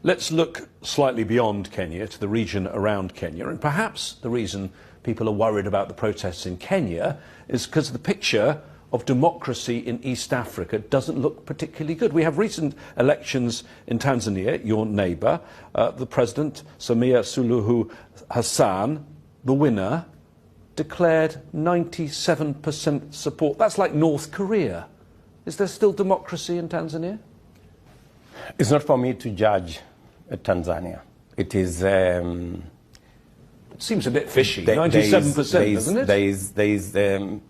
Let's look slightly beyond Kenya to the region around Kenya. And perhaps the reason people are worried about the protests in Kenya is because the picture of democracy in East Africa doesn't look particularly good. We have recent elections in Tanzania, your neighbour. The President, Samia Suluhu Hassan, the winner, declared 97% support. That's like North Korea. Is there still democracy in Tanzania? It's not for me to judge Tanzania. It is... it seems a bit fishy, 97%, doesn't it?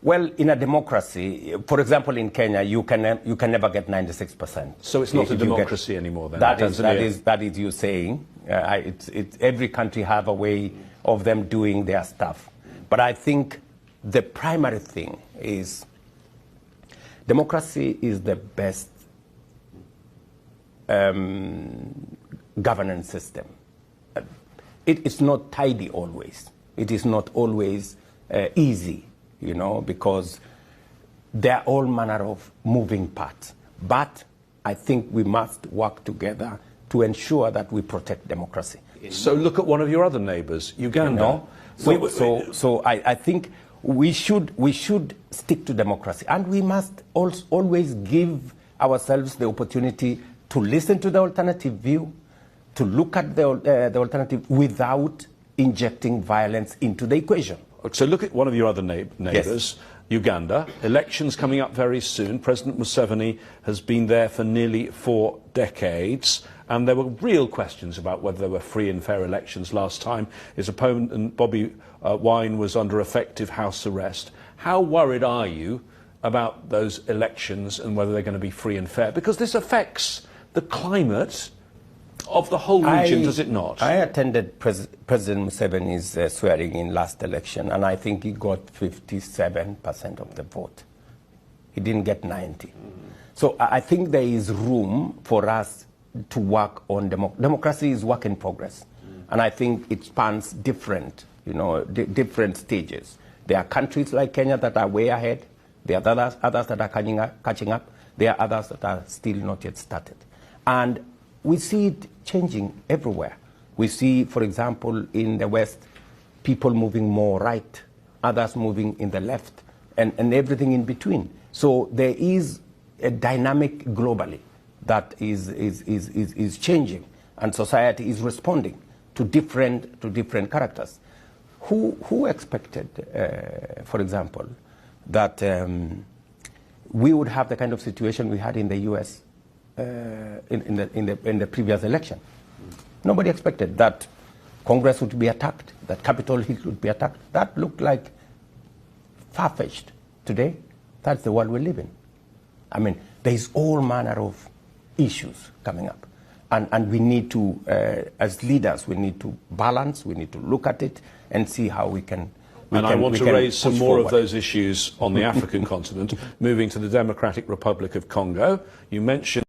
Well, in a democracy, for example, in Kenya, you can never get 96%. So it's not a democracy anymore then? That is you saying. Every country have a way of them doing their stuff. But I think the primary thing is democracy is the best governance system. It's not tidy always. It is not always easy, you know, because there are all manner of moving parts. But I think we must work together to ensure that we protect democracy. So look at one of your other neighbours, Uganda. You know? So I think we should stick to democracy, and we must also always give ourselves the opportunity to listen to the alternative view, to look at the alternative without injecting violence into the equation. So look at one of your other neighbours, yes. Uganda. Elections coming up very soon. President Museveni has been there for nearly 4 decades, and there were real questions about whether there were free and fair elections last time. His opponent, Bobby Wine, was under effective house arrest. How worried are you about those elections and whether they're going to be free and fair? Because this affects the climate of the whole region, does it not? I attended President Museveni's swearing in last election, and I think he got 57% of the vote. He didn't get 90. So I think there is room for us to work on democracy is work in progress. And I think it spans different, different stages. There are countries like Kenya that are way ahead. There are others that are catching up. There are others that are still not yet started. And we see it changing everywhere. We see, for example, in the West, people moving more right, others moving in the left, and everything in between. So there is a dynamic globally that is changing, and society is responding to different characters. Who expected, for example, that we would have the kind of situation we had in the U.S. In the previous election? Nobody expected that Congress would be attacked, that Capitol Hill would be attacked. That looked like far-fetched. Today, that's the world we live in. I mean, there is all manner of issues coming up. And we need to, as leaders, we need to balance, we need to look at it and see how we can. I want to raise some more of those issues on the African continent, moving to the Democratic Republic of Congo. You mentioned